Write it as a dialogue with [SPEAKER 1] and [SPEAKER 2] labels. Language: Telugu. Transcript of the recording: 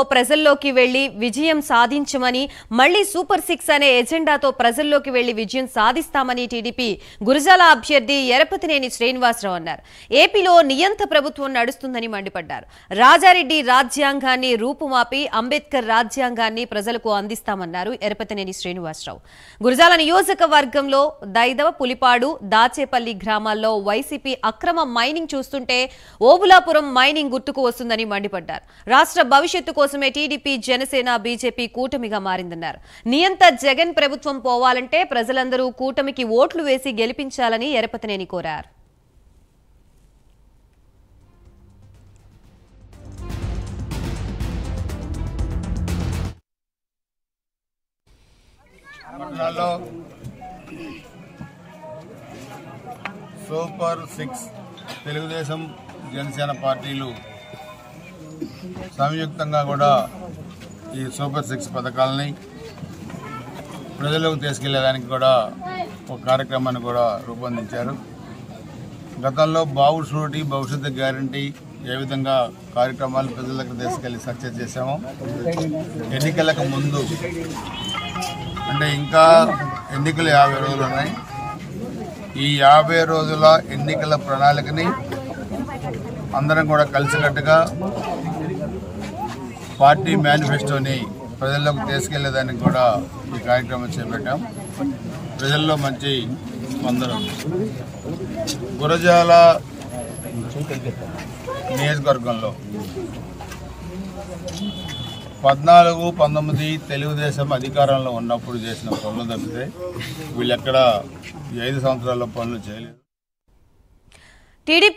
[SPEAKER 1] ప్రజల్లోకి వెళ్లి విజయం సాధించమని మళ్లీ సూపర్ 6 అనే ఎజెండాతో ప్రజల్లోకి వెళ్లి విజయం సాధిస్తామని టీడీపీ గురజాల అభ్యర్థి ఎరపతినేని శ్రీనివాసరావు అన్నారు. ఏపీలో నియంత ప్రభుత్వం నడుస్తుందని మండిపడ్డారు. రాజారెడ్డి రాజ్యాంగాన్ని రూపుమాపి అంబేద్కర్ రాజ్యాంగాన్ని ప్రజలకు అందిస్తామన్నారు ఎరపతినేని శ్రీనివాసరావు. గురజాల నియోజకవర్గంలో దైదవ, పులిపాడు, దాచేపల్లి గ్రామాల్లో వైసీపీ అక్రమ మైనింగ్ చూస్తుంటే ఓబులాపురం మైనింగ్ గుర్తుకు వస్తుందని మండిపడ్డారు. రాష్ట్ర భవిష్యత్తు కోసమే టీడీపీ, జనసేన, బీజేపీ కూటమిగా మారిందన్నారు. నియంత జగన్ ప్రభుత్వం పోవాలంటే ప్రజలందరూ కూటమికి ఓట్లు వేసి గెలిపించాలని ఎరపతినేని కోరారు.
[SPEAKER 2] సూపర్ 6 తెలుగుదేశం, జనసేన పార్టీలు సంయుక్తంగా కూడా ఈ సూపర్ 6 పథకాలని ప్రజలకు తీసుకెళ్లేదానికి కూడా ఒక కార్యక్రమాన్ని కూడా రూపొందించారు. గతంలో బాబు షూరిటీ, భవిష్యత్తు గ్యారంటీ ఏ విధంగా కార్యక్రమాలు ప్రజలకు తీసుకెళ్లి సక్సెస్ చేశామో, ఎన్నికలకు ముందు అంటే ఇంకా ఎన్నికలు 50 రోజులు ఉన్నాయి. ఈ 50 రోజుల ఎన్నికల ప్రణాళికని అందరం కూడా కలిసికట్టుగా పార్టీ మేనిఫెస్టోని ప్రజల్లోకి తీసుకెళ్లేదానికి కూడా ఈ కార్యక్రమం చేపట్టాం. ప్రజల్లో మంచి స్పందన ఉంది. గురజాల నియోజకవర్గంలో 14, 19 తెలుగుదేశం అధికారంలో ఉన్నప్పుడు చేసిన పనులు తప్పితే వీళ్ళెక్కడ 5 సంవత్సరాల పనులు చేయలేదు.